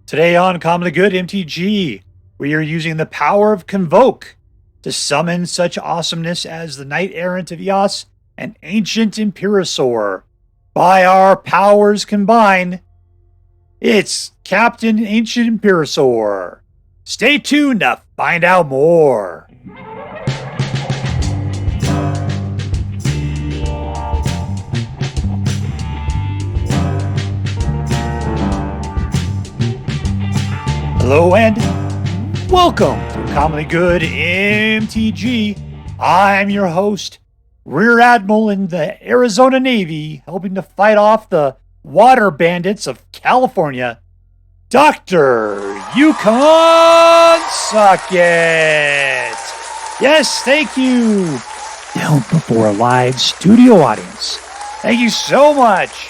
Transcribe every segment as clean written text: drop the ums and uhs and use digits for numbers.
Today on Commonly Good MTG, we are using the power of Convoke to summon such awesomeness as the Knight-Errant of Eos and Ancient Imperiosaur. By our powers combined, it's Captain Ancient Imperiosaur. Stay tuned to find out more. Hello and welcome to Commonly Good MTG. I'm your host, Rear Admiral in the Arizona Navy, helping to fight off the water bandits of California, Dr. Yukon Socket. Yes, thank you. Down before a live studio audience. Thank you so much,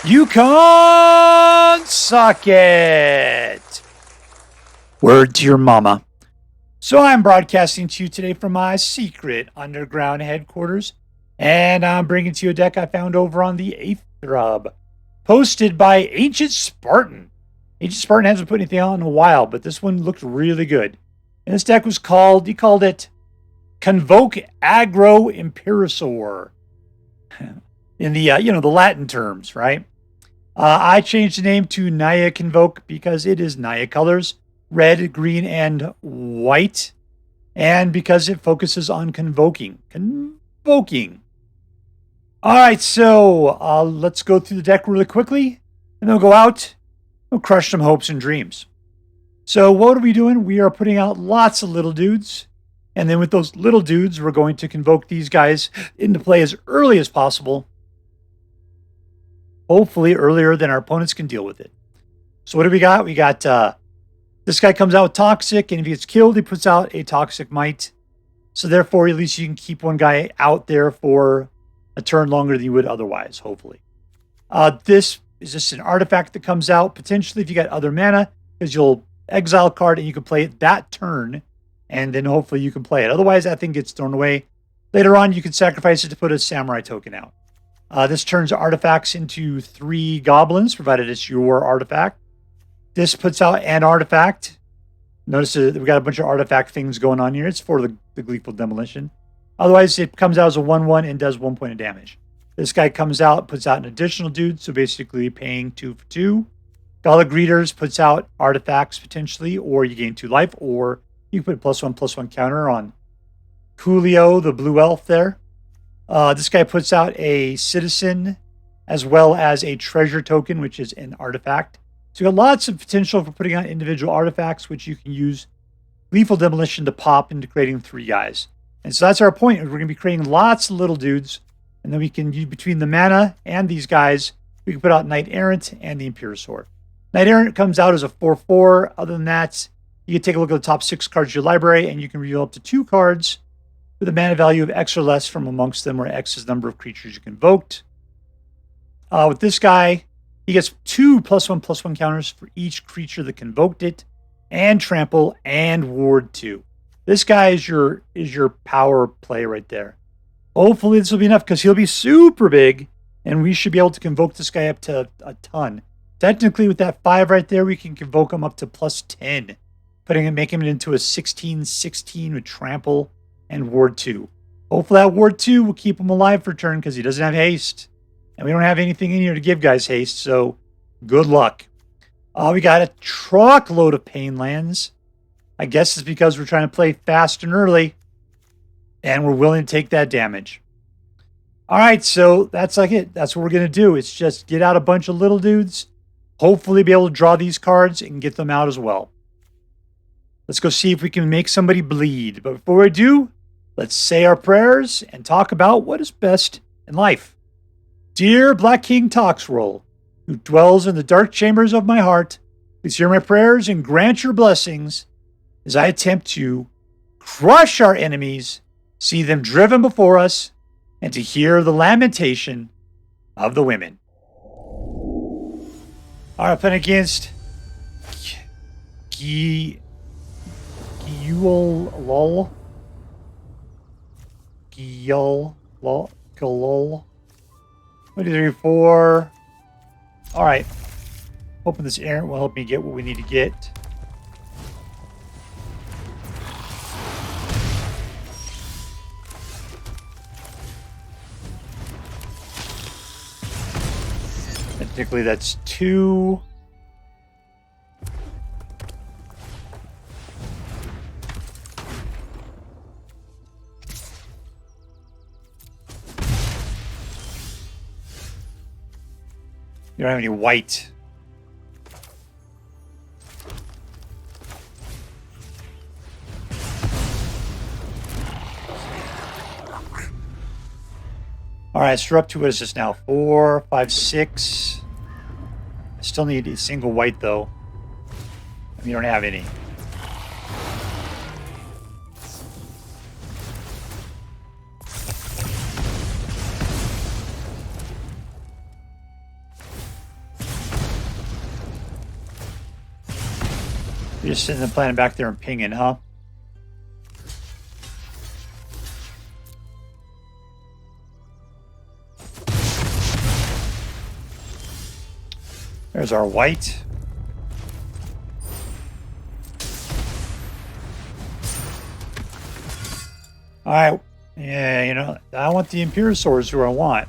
Yukon Socket. Word to your mama. So I'm broadcasting to you today from my secret underground headquarters, and I'm bringing to you a deck I found over on the 8th Thread, posted by Ancient Spartan. Ancient Spartan hasn't put anything out in a while, but this one looked really good. And this deck was called, he called it Convoke Aggro Imperiosaur. In the, the Latin terms, right? I changed the name to Naya Convoke because it is Naya colors. Red, green, and white, and because it focuses on convoking. All right, so let's go through the deck really quickly, and then we'll go out and crush some hopes and dreams. So what are we doing? We are putting out lots of little dudes, and then with those little dudes, we're going to convoke these guys into play as early as possible, hopefully earlier than our opponents can deal with it. So what do we got? We got this guy comes out with Toxic, and if he gets killed, he puts out a Toxic Might. So therefore, at least you can keep one guy out there for a turn longer than you would otherwise, hopefully. This is just an artifact that comes out, potentially if you got other mana, because you'll exile a card and you can play it that turn, and then hopefully you can play it. Otherwise, that thing gets thrown away. Later on, you can sacrifice it to put a Samurai token out. This turns artifacts into 3 goblins, provided it's your artifact. This puts out an artifact. Notice that we've got a bunch of artifact things going on here. It's for the Gleeful Demolition. Otherwise, it comes out as a 1/1 and does 1 point of damage. This guy comes out, puts out an additional dude, so basically paying 2 for 2. Gala Greeters puts out artifacts potentially, or you gain 2 life, or you can put +1/+1 counter on Coolio, the blue elf there. This guy puts out a citizen as well as a treasure token, which is an artifact. So you got lots of potential for putting out individual artifacts, which you can use Gleeful Demolition to pop into creating 3 guys. And so that's our point. We're going to be creating lots of little dudes. And then we can use between the mana and these guys, we can put out Knight-Errant and the Imperiosaur. Knight-Errant comes out as a 4/4. Other than that, you can take a look at the top 6 cards of your library, and you can reveal up to 2 cards with a mana value of X or less from amongst them, where X is the number of creatures you convoked. With this guy, he gets 2 +1/+1 counters for each creature that convoked it, and trample and ward 2. This guy is your power play right there. Hopefully this will be enough because he'll be super big, and we should be able to convoke this guy up to a ton. Technically, with that 5 right there, we can convoke him up to +10, making him into a 16/16 with trample and ward 2. Hopefully that ward 2 will keep him alive for a turn because he doesn't have haste. And we don't have anything in here to give guys haste, so good luck. We got a truckload of pain lands. I guess it's because we're trying to play fast and early, and we're willing to take that damage. All right, so that's like it. That's what we're going to do. It's just get out a bunch of little dudes, hopefully be able to draw these cards and get them out as well. Let's go see if we can make somebody bleed. But before we do, let's say our prayers and talk about what is best in life. Dear Black King Toxroll, who dwells in the dark chambers of my heart, please hear my prayers and grant your blessings as I attempt to crush our enemies, see them driven before us, and to hear the lamentation of the women. All right, playing against GiyuLul. 1, 2, 3, 4. All right. Hoping this errant will help me get what we need to get. Technically, that's 2. You don't have any white. All right, so we're up to, what is this now? 4, 5, 6. I still need a single white, though. You don't have any. You're just sitting there playing back there and pinging, huh? There's our white. All right. Yeah, you know, I want the Imperiosaurs who I want.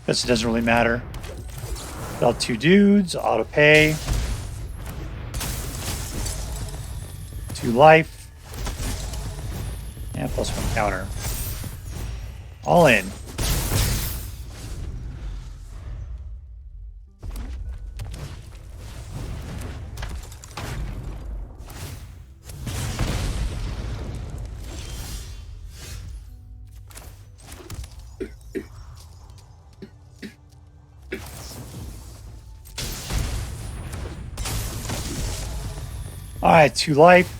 Guess it doesn't really matter. Got 2 dudes, auto pay. 2 life. And +1 counter. All in. All right, 2 life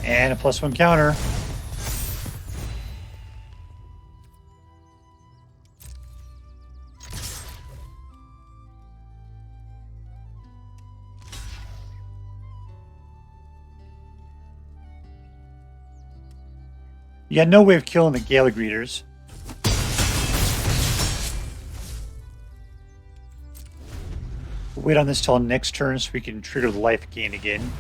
and a +1 counter. You got no way of killing the Gala Greeters. Wait on this till next turn so we can trigger the life gain again.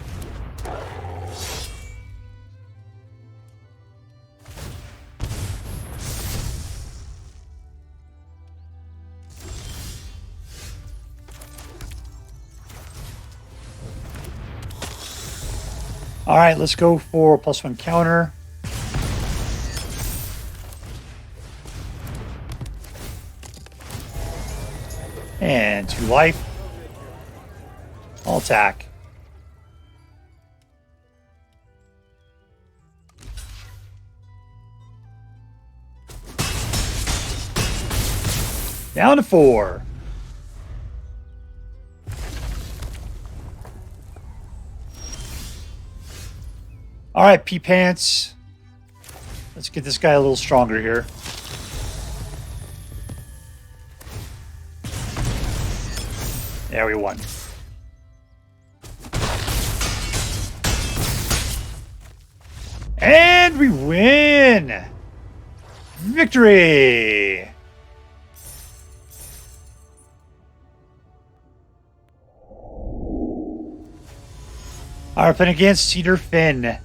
All right, let's go for a +1 counter. And 2 life. I'll attack. Down to 4. All right, P-Pants. Let's get this guy a little stronger here. Yeah, we won. And we win! Victory! All right, playing against Cedar Phin.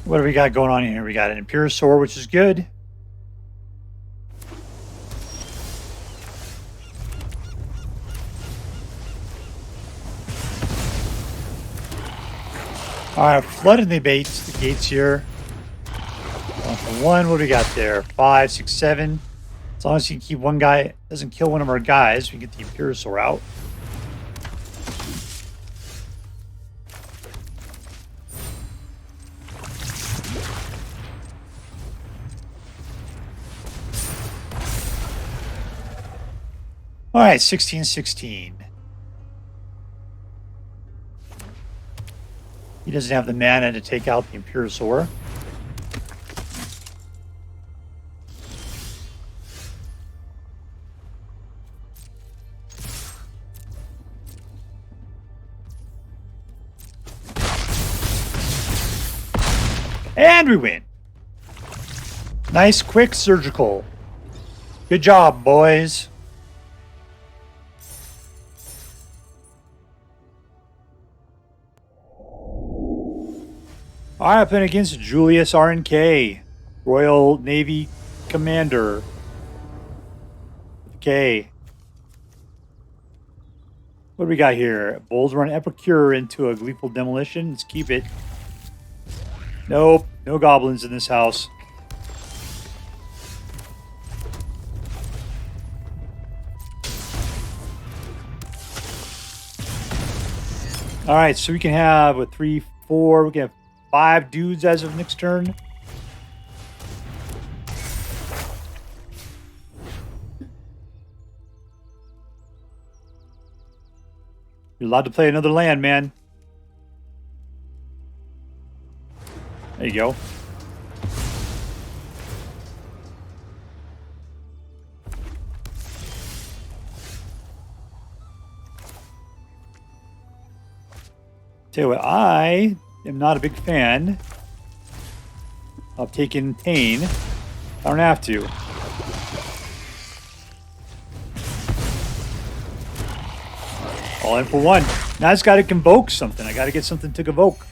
What do we got going on here? We got an Imperiosaur, which is good. All right, flooding the gates here. 1 for 1. What do we got there? 5, 6, 7. As long as you can keep one guy, doesn't kill one of our guys, we can get the Imperiosaur out. All right, 16-16. He doesn't have the mana to take out the Imperiosaur. And we win. Nice, quick, surgical. Good job, boys. All right, playing against Julius-RNK, Royal Navy Commander. Okay. What do we got here? Voldaren Epicure into a Gleeful Demolition. Let's keep it. Nope, no goblins in this house. All right, so we can have a 3, 4. We can have 5 dudes as of next turn. You're allowed to play another land, man. There you go. Tell you what, I am not a big fan of taking pain. I don't have to. All in for one. Now I just got to convoke something. I got to get something to convoke.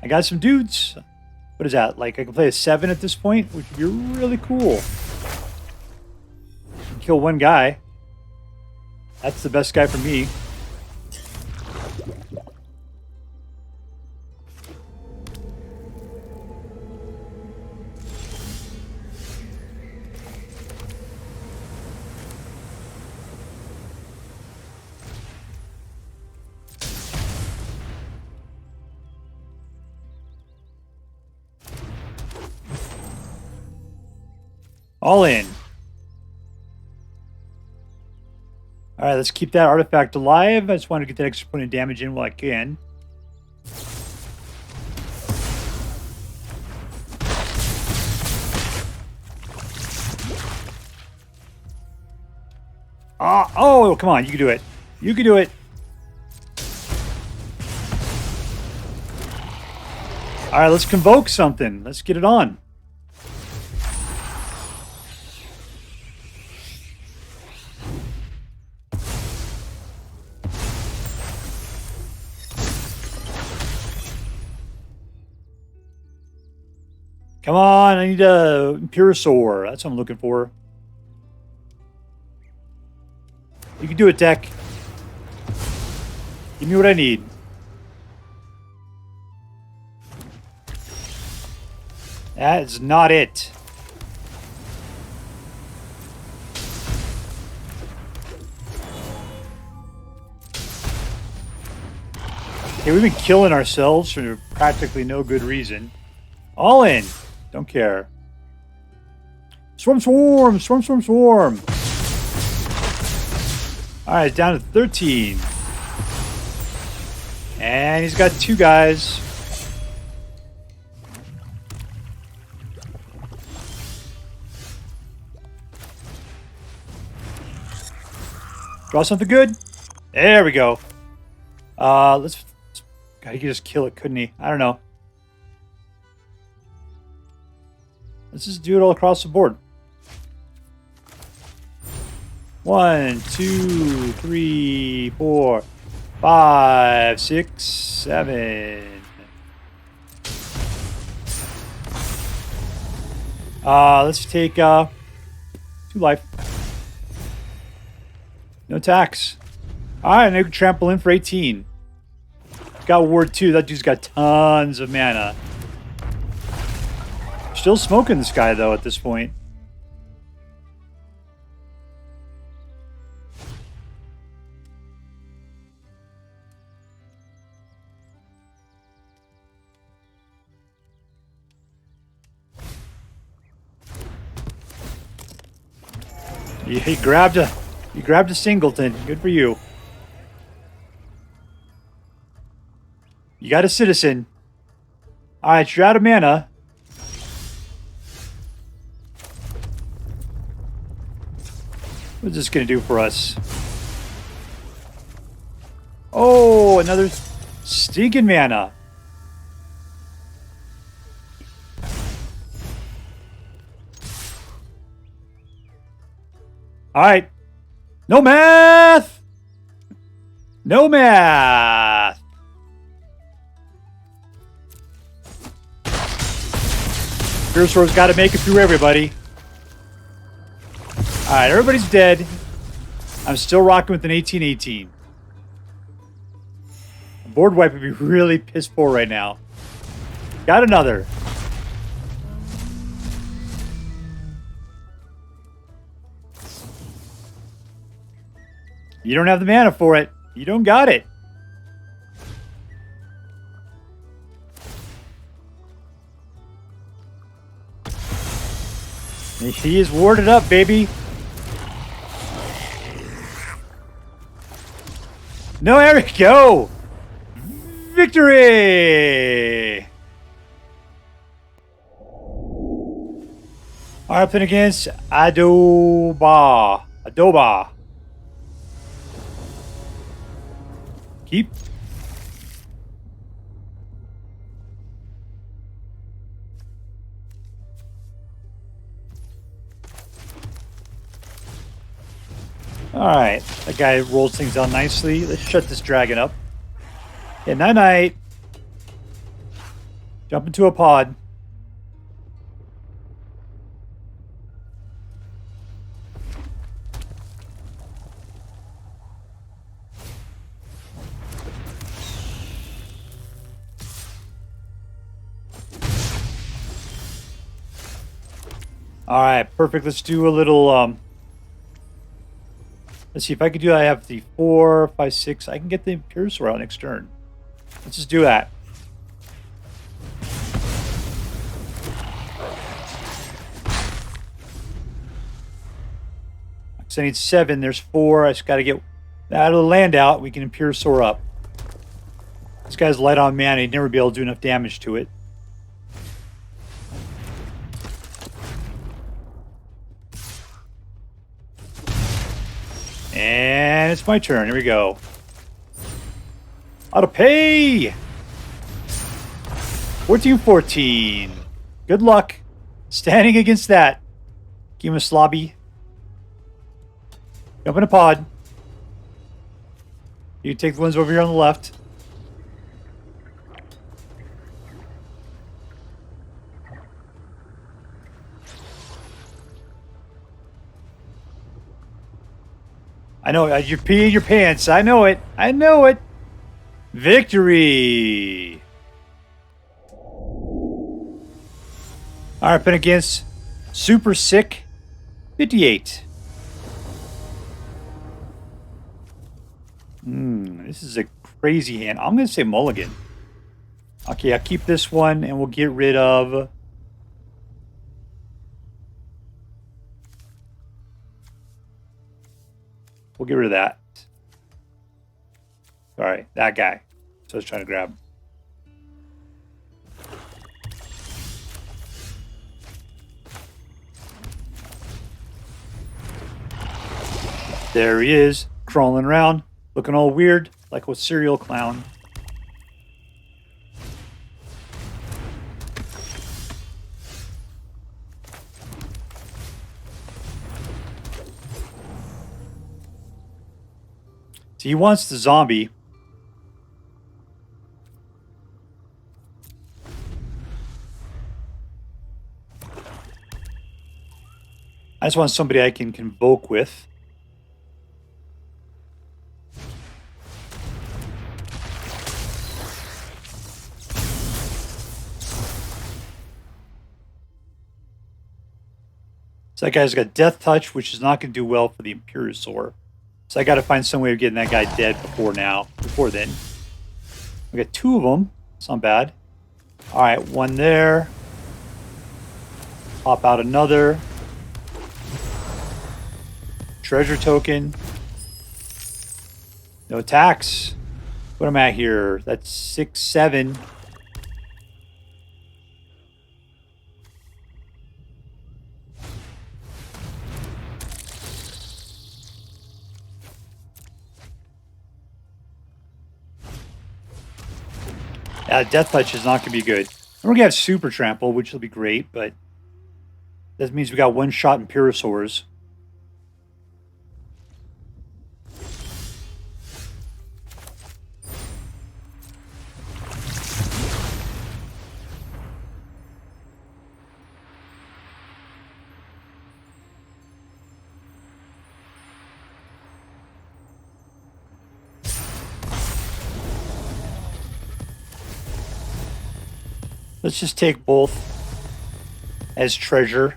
I got some dudes. What is that? Like, I can play a 7 at this point, which would be really cool. Kill one guy. That's the best guy for me. All in. All right, let's keep that artifact alive. I just want to get that extra point of damage in while I can. Oh, come on. You can do it. You can do it. All right, let's convoke something. Let's get it on. Come on, I need a Imperiosaur. That's what I'm looking for. You can do it, Tech. Give me what I need. That is not it. Okay, we've been killing ourselves for practically no good reason. All in. Don't care. Swarm, swarm, swarm, swarm, swarm. All right, down to 13. And he's got 2 guys. Draw something good. There we go. Let's. God, he could just kill it, couldn't he? I don't know. Let's just do it all across the board. 1, 2, 3, 4, 5, 6, 7. Let's take 2 life. No tax. Alright, now trample in for 18. Got ward 2. That dude's got tons of mana. Still smoking this guy, though, at this point. He grabbed a You grabbed a singleton. Good for you. You got a citizen. Alright, you're out of mana. What's this going to do for us? Oh, another stinking mana. Alright. No math! No math! Imperiosaur's got to make it through everybody. Alright, everybody's dead. I'm still rocking with an 18-18. A board wipe would be really piss poor right now. Got another. You don't have the mana for it. You don't got it. He is warded up, baby. No, there we go. Victory. All right, playing against adobau. Keep. Alright, that guy rolls things out nicely. Let's shut this dragon up. Yeah, night-night. Jump into a pod. Alright, perfect. Let's do a little, let's see if I can do that. I have the 4, 5, 6. I can get the Imperiosaur out next turn. Let's just do that. So I need 7. There's 4. I just got to get out of the land out. We can Imperiosaur up. This guy's light on mana. He'd never be able to do enough damage to it. And it's my turn. Here we go. Auto pay! 14-14. Good luck standing against that. Give him a slobby. Jump in a pod. You can take the ones over here on the left. I know, you're peeing your pants. I know it. I know it. Victory. All right, playing against Super Sick 58. This is a crazy hand. I'm going to say mulligan. Okay, I'll keep this one and we'll get rid of... We'll get rid of that. All right, that guy. So I was trying to grab. There he is, crawling around, looking all weird, like a serial clown. So he wants the zombie. I just want somebody I can convoke with. So that guy's got Death Touch, which is not going to do well for the Imperiosaur. So I got to find some way of getting that guy dead before then. We got 2 of them. It's not bad. All right, 1 there. Pop out another. Treasure token. No attacks. What am I at here? That's 6, 7. Death Touch is not going to be good. We're going to have Super Trample, which will be great, but that means we got one-shot Imperiosaurs. Let's just take both as treasure.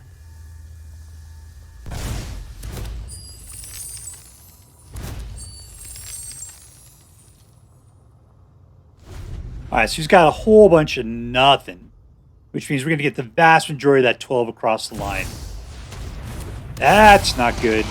Alright, so he's got a whole bunch of nothing, which means we're going to get the vast majority of that 12 across the line. That's not good.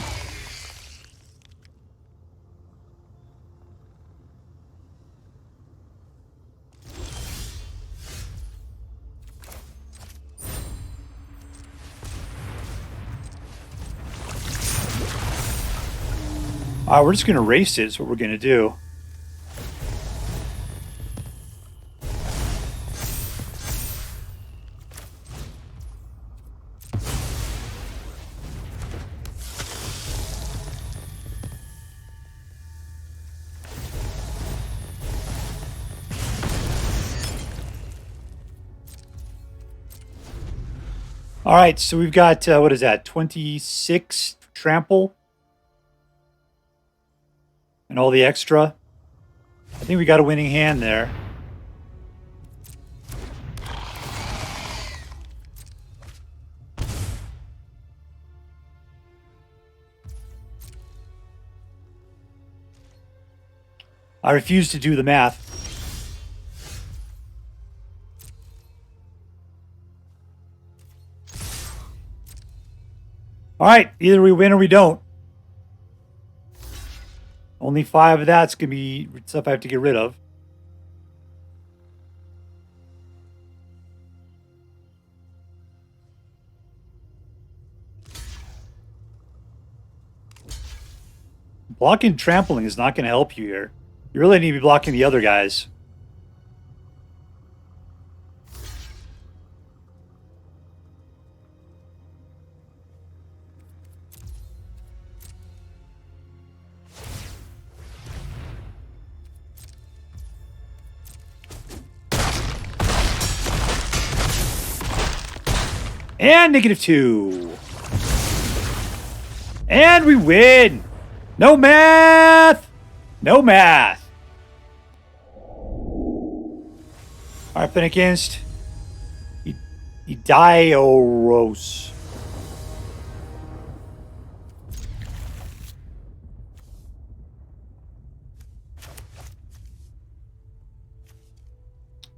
We're just going to race it is what we're going to do. All right, so we've got, what is that, 26 trample? And all the extra. I think we got a winning hand there. I refuse to do the math. All right, either we win or we don't. Only 5 of that's going to be stuff I have to get rid of. Blocking trampling is not going to help you here. You really need to be blocking the other guys. And -2. And we win. No math. No math. All right, playing against edaioros.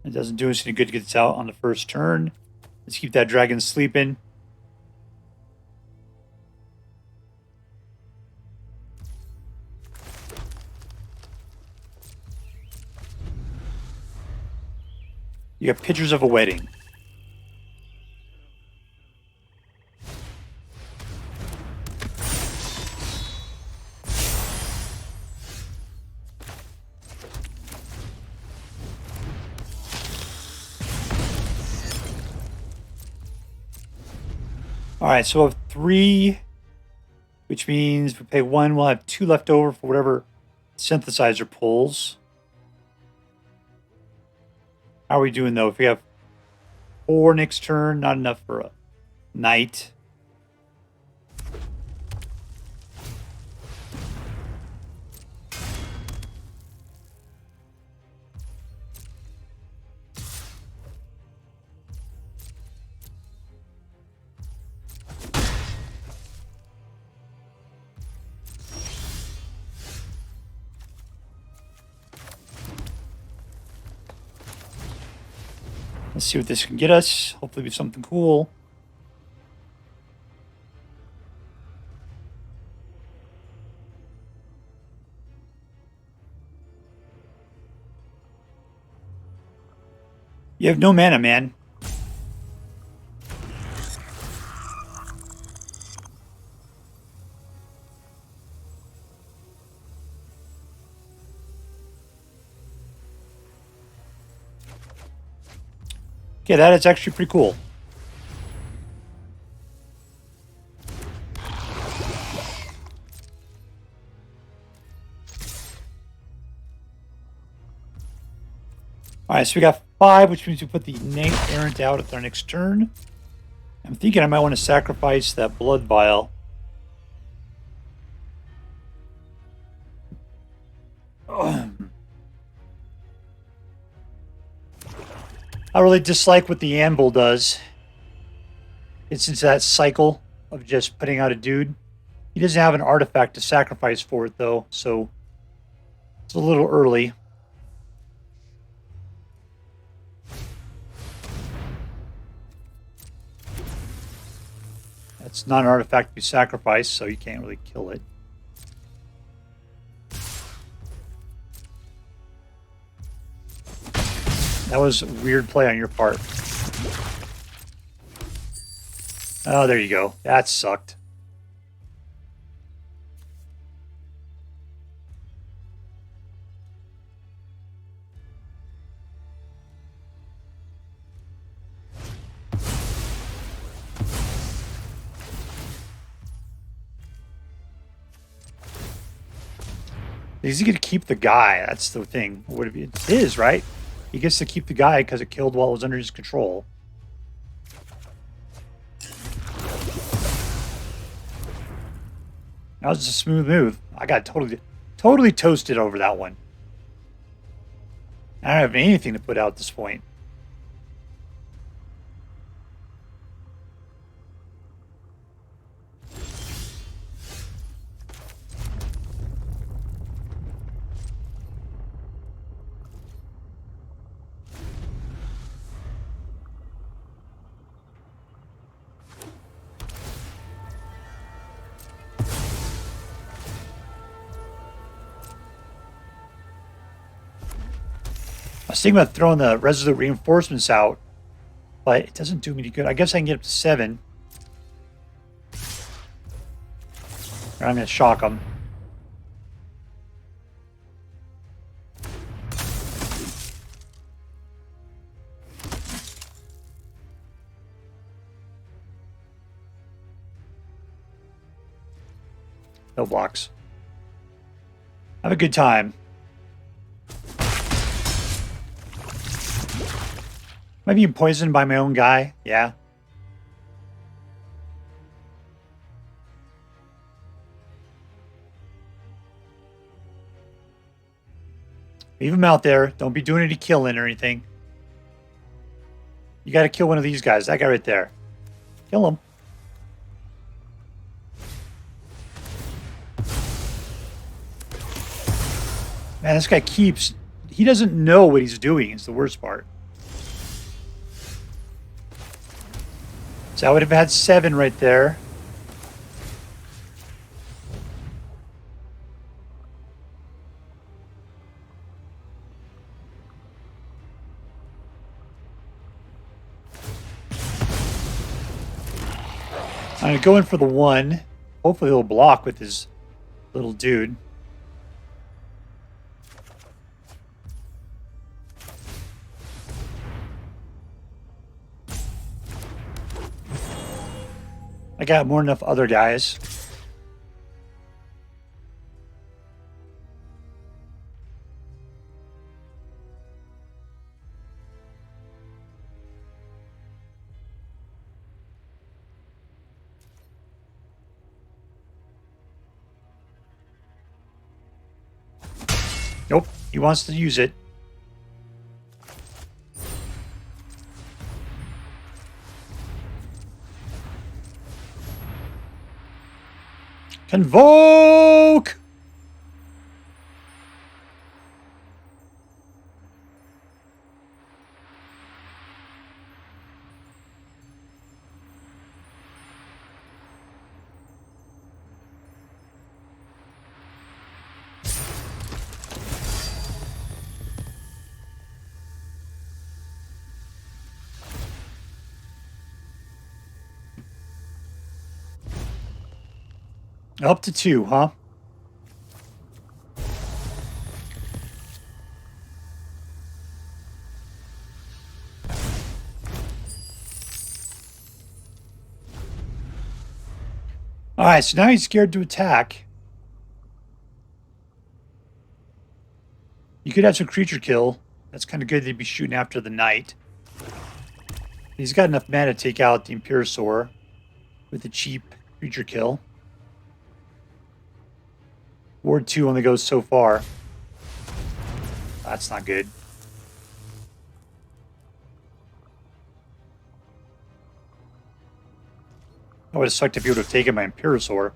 It doesn't do us any good to get this out on the first turn. Let's keep that dragon sleeping. You have pictures of a wedding. All right, so we'll have 3, which means if we pay 1, we'll have 2 left over for whatever synthesizer pulls. How are we doing, though? If we have 4 next turn, not enough for a knight. Let's see what this can get us. Hopefully be something cool. You have no mana, man. Okay, that is actually pretty cool. All right, so we got 5, which means we put the Knight-Errant out at our next turn. I'm thinking I might want to sacrifice that Blood Vial. I really dislike what the Anvil does. It's into that cycle of just putting out a dude. He doesn't have an artifact to sacrifice for it, though, so it's a little early. It's not an artifact to be sacrificed, so you can't really kill it. That was a weird play on your part. Oh, there you go. That sucked. He's going to keep the guy. That's the thing. What it is, right? He gets to keep the guy because it killed while it was under his control. That was a smooth move. I got totally toasted over that one. I don't have anything to put out at this point. I was thinking about throwing the Resolute Reinforcements out, but it doesn't do me any good. I guess I can get up to 7. I'm going to shock them. No blocks. Have a good time. Am I being poisoned by my own guy? Yeah. Leave him out there. Don't be doing any killing or anything. You got to kill one of these guys. That guy right there. Kill him. Man, this guy keeps... He doesn't know what he's doing is the worst part. So I would have had 7 right there. I'm going to go in for the 1. Hopefully he'll block with his little dude. I got more than enough other guys. Nope, he wants to use it. Convoke! Up to 2, huh? Alright, so now he's scared to attack. You could have some creature kill. That's kind of good. They'd be shooting after the Knight. He's got enough mana to take out the Imperiosaur with a cheap creature kill. Ward 2 only goes so far. That's not good. I would have sucked if he would have taken my Imperiosaur.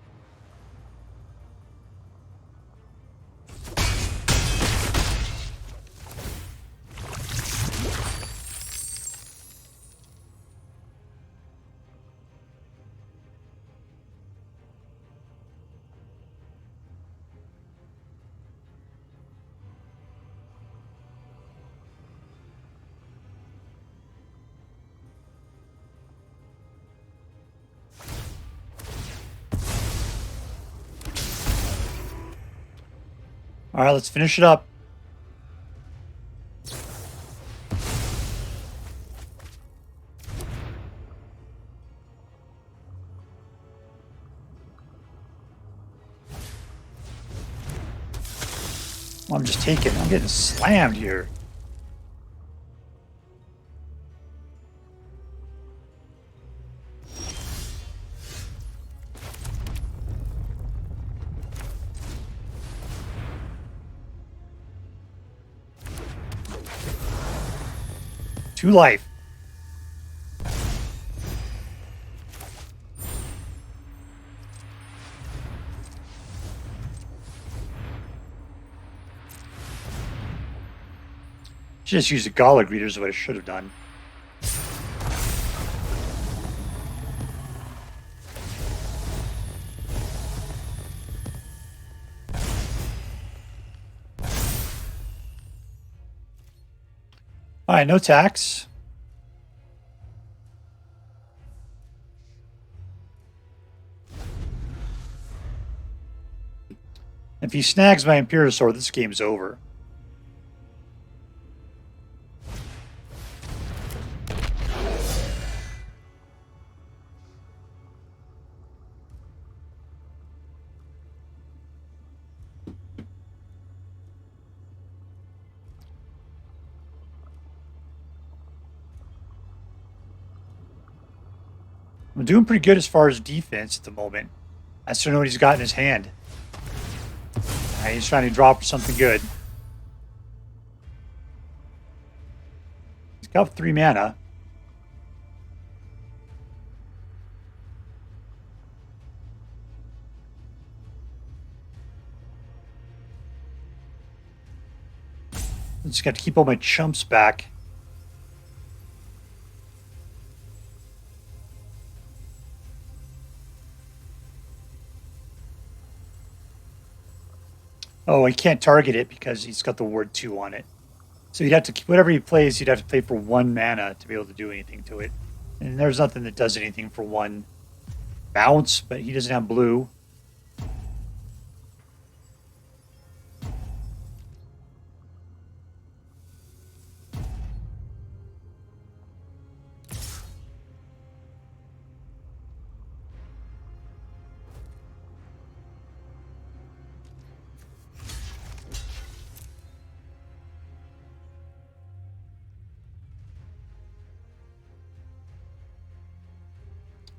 All right, let's finish it up. I'm just taking. I'm getting slammed here. Two life. Just use the Gala Greeters is what I should have done. All right, no tax. If he snags my Imperiosaur, this game's over. I'm doing pretty good as far as defense at the moment. I still know what he's got in his hand. He's trying to drop something good. He's got 3 mana. I just got to keep all my chumps back. Oh, he can't target it because he's got the ward 2 on it. So you'd have to, whatever he plays, you'd have to play for 1 mana to be able to do anything to it. And there's nothing that does anything for 1 bounce, but he doesn't have blue.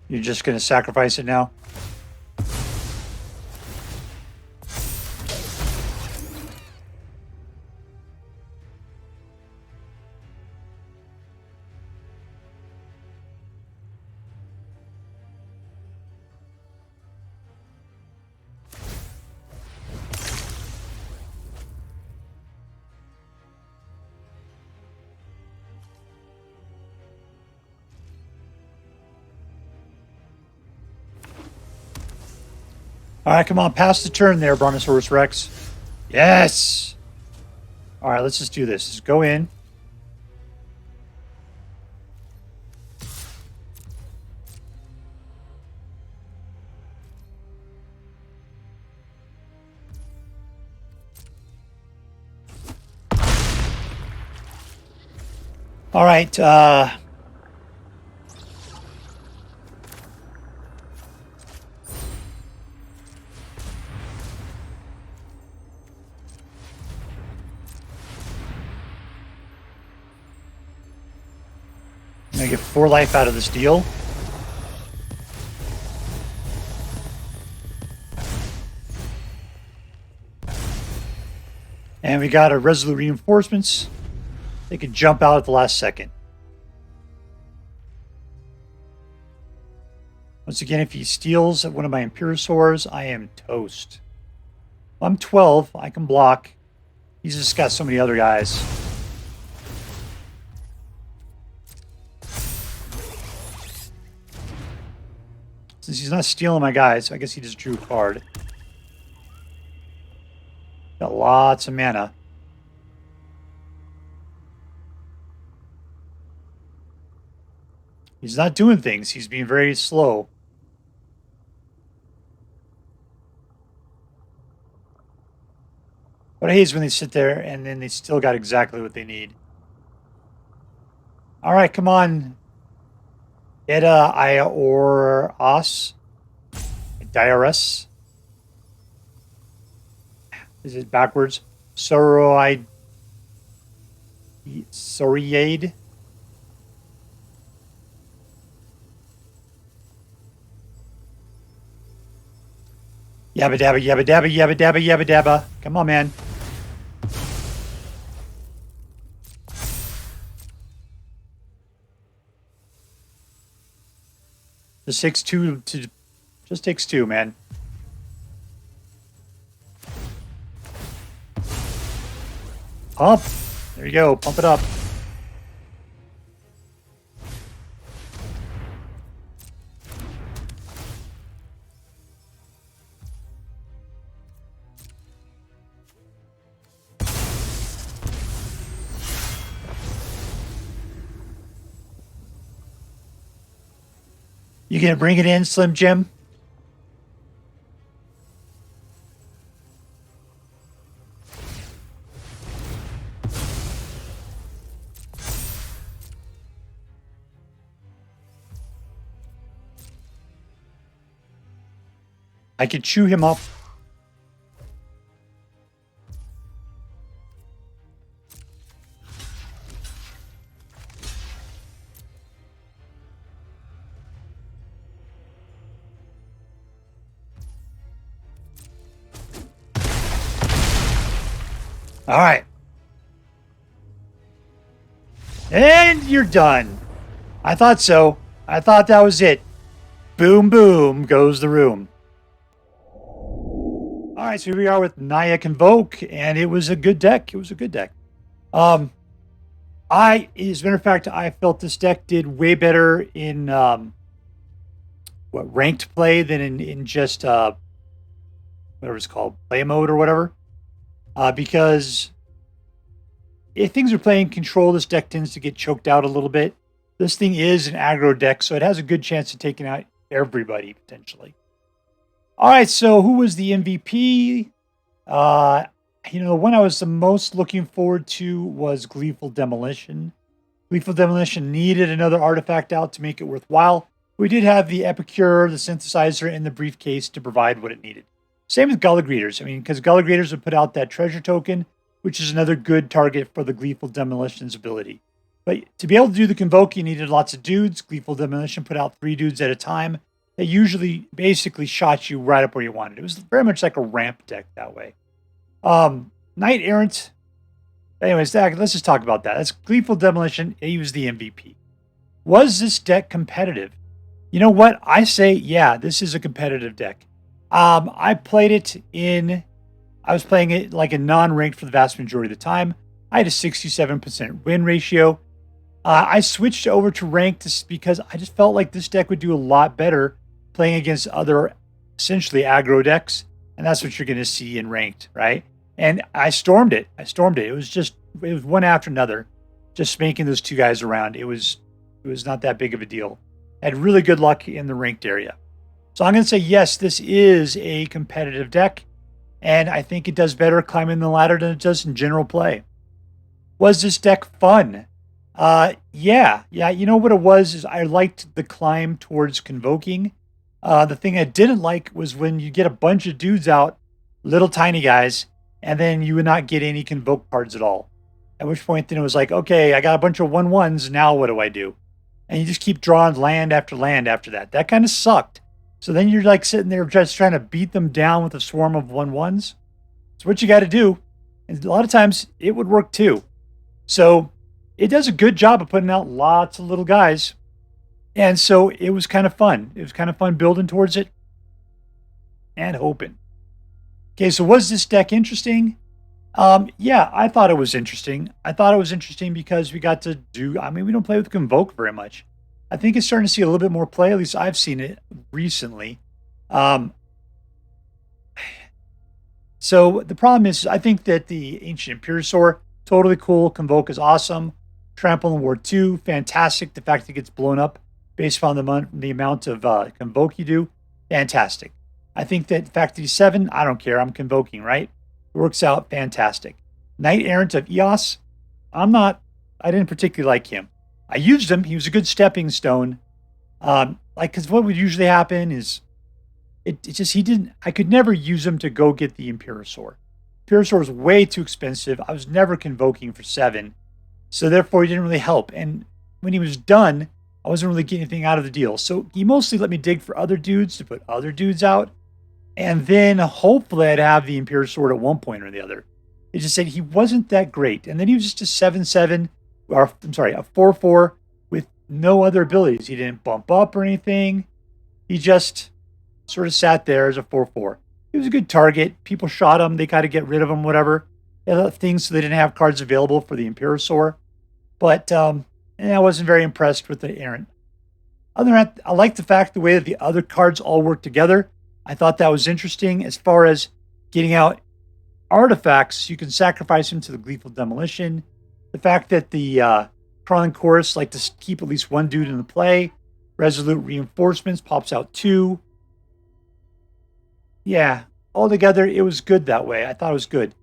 You're just going to sacrifice it now? All right, come on, pass the turn there, Brontosaurus Rex. Yes! All right, let's just do this. Just go in. All right. I'm going to get 4 life out of this deal. And we got a Resolute Reinforcements. They could jump out at the last second. Once again, if he steals one of my Imperiosaurs, I am toast. I'm 12. I can block. He's just got so many other guys. Since he's not stealing my guys, I guess he just drew a card. Got lots of mana. He's not doing things. He's being very slow. But I hate when they sit there and then they still got exactly what they need. All right, come on. Edaioros. Edaioros. Is it backwards? Soriade. Yabba dabba, yabba dabba, yabba dabba, yabba dabba. Come on, man. Just takes two to. Just takes 2, man. Pump. There you go. Pump it up. You gonna bring it in, Slim Jim? I could chew him up. All right. And you're done. I thought so. I thought that was it. Boom, boom goes the room. All right, so here we are with Naya Convoke, and it was a good deck. It was a good deck. As a matter of fact, I felt this deck did way better in ranked play than in just whatever it's called, play mode or whatever. Because if things are playing control, this deck tends to get choked out a little bit. This thing is an aggro deck, so it has a good chance of taking out everybody potentially. All right, so who was the MVP? The one I was the most looking forward to was Gleeful Demolition. Gleeful Demolition needed another artifact out to make it worthwhile. We did have the Epicure, the Synthesizer, and the Briefcase to provide what it needed. Same with Gala Greeters. I mean, because Gala Greeters would put out that treasure token, which is another good target for the Gleeful Demolition's ability. But to be able to do the Convoke, you needed lots of dudes. Gleeful Demolition put out 3 dudes at a time. That usually basically shot you right up where you wanted. It was very much like a ramp deck that way. Knight-Errant. Anyways, let's just talk about that. That's Gleeful Demolition. He was the MVP. Was this deck competitive? You know what? I say, yeah, this is a competitive deck. I was playing it like a non-ranked for the vast majority of the time. I had a 67% win ratio. I switched over to ranked just because I just felt like this deck would do a lot better playing against other essentially aggro decks. And that's what you're going to see in ranked, right? And I stormed it. It was one after another, just making those 2 guys around. It was not that big of a deal. I had really good luck in the ranked area. So I'm going to say, yes, this is a competitive deck. And I think it does better climbing the ladder than it does in general play. Was this deck fun? Yeah. You know what it was is I liked the climb towards convoking. The thing I didn't like was when you get a bunch of dudes out, little tiny guys, and then you would not get any convoke cards at all. At which point then it was like, okay, I got a bunch of 1/1s. Now what do I do? And you just keep drawing land after land after that. That kind of sucked. So then you're like sitting there just trying to beat them down with a swarm of 1/1s. It's what you got to do. And a lot of times it would work too. So it does a good job of putting out lots of little guys. And so it was kind of fun. It was kind of fun building towards it and hoping. Okay, so was this deck interesting? Yeah, I thought it was interesting. I thought it was interesting because we got to do, I mean, we don't play with Convoke very much. I think it's starting to see a little bit more play. At least I've seen it recently. So the problem is, I think that the Ancient Imperiosaur, totally cool. Convoke is awesome. Trample in Ward 2, fantastic. The fact that it gets blown up based on the amount of Convoke you do, fantastic. I think that the fact that he's 7, I don't care. I'm Convoking, right? It works out fantastic. Knight-Errant of Eos, I didn't particularly like him. I used him. He was a good stepping stone. Because what would usually happen is, I could never use him to go get the Imperiosaur. Imperiosaur was way too expensive. I was never Convoking for 7. So therefore, he didn't really help. And when he was done, I wasn't really getting anything out of the deal. So he mostly let me dig for other dudes to put other dudes out. And then hopefully I'd have the Imperiosaur at one point or the other. It just said he wasn't that great. And then he was just a 7/7, or I'm sorry, a 4/4 with no other abilities. He didn't bump up or anything. He just sort of sat there as a 4/4. He was a good target. People shot him. They got to get rid of him, whatever. They left things so they didn't have cards available for the Imperiosaur. But I wasn't very impressed with the Errant. Other than that, I like the fact the way that the other cards all work together. I thought that was interesting. As far as getting out artifacts, you can sacrifice them to the Gleeful Demolition. The fact that the Crawling Chorus like to keep at least one dude in the play. Resolute Reinforcements pops out 2. Yeah, altogether, it was good that way. I thought it was good.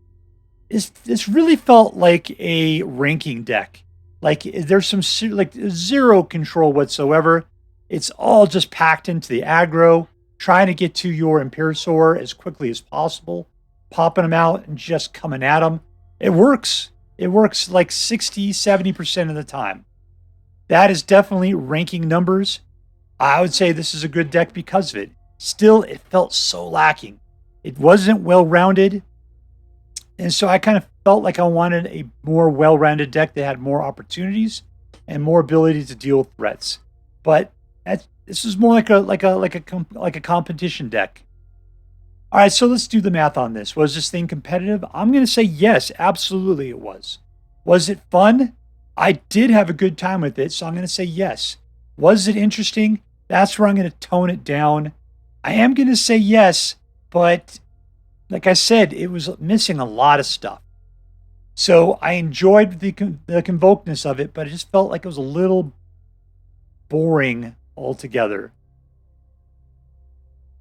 This really felt like a ranking deck. Like there's some like zero control whatsoever. It's all just packed into the aggro, trying to get to your Imperiosaur as quickly as possible, popping them out and just coming at them. It works. It works like 60, 70% of the time. That is definitely ranking numbers. I would say this is a good deck because of it. Still, it felt so lacking. It wasn't well-rounded. And so I kind of felt like I wanted a more well-rounded deck that had more opportunities and more ability to deal with threats. But this is more like a competition deck. All right, so let's do the math on this. Was this thing competitive? I'm going to say yes, absolutely it was. Was it fun? I did have a good time with it, so I'm going to say yes. Was it interesting? That's where I'm going to tone it down. I am going to say yes, but like I said, it was missing a lot of stuff. So I enjoyed the convokeness of it, but it just felt like it was a little boring altogether.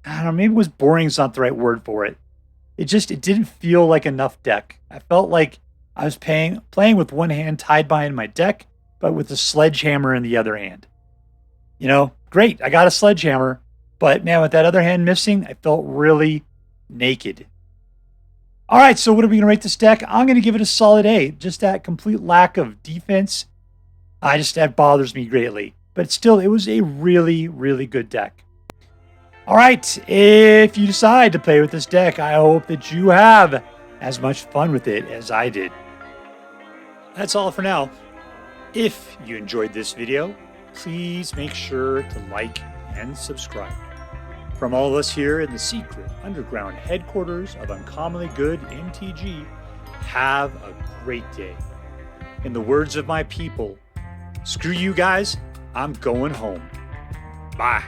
I don't know, maybe it was boring is not the right word for it. It didn't feel like enough deck. I felt like I was playing with one hand tied behind my deck, but with a sledgehammer in the other hand. You know, great, I got a sledgehammer, but man, with that other hand missing, I felt really naked. All right, so what are we going to rate this deck? I'm going to give it a solid A. Just that complete lack of defense, that bothers me greatly. But still, it was a really, really good deck. All right, if you decide to play with this deck, I hope that you have as much fun with it as I did. That's all for now. If you enjoyed this video, please make sure to like and subscribe. From all of us here in the secret underground headquarters of Uncommonly Good MTG, have a great day. In the words of my people, screw you guys, I'm going home. Bye.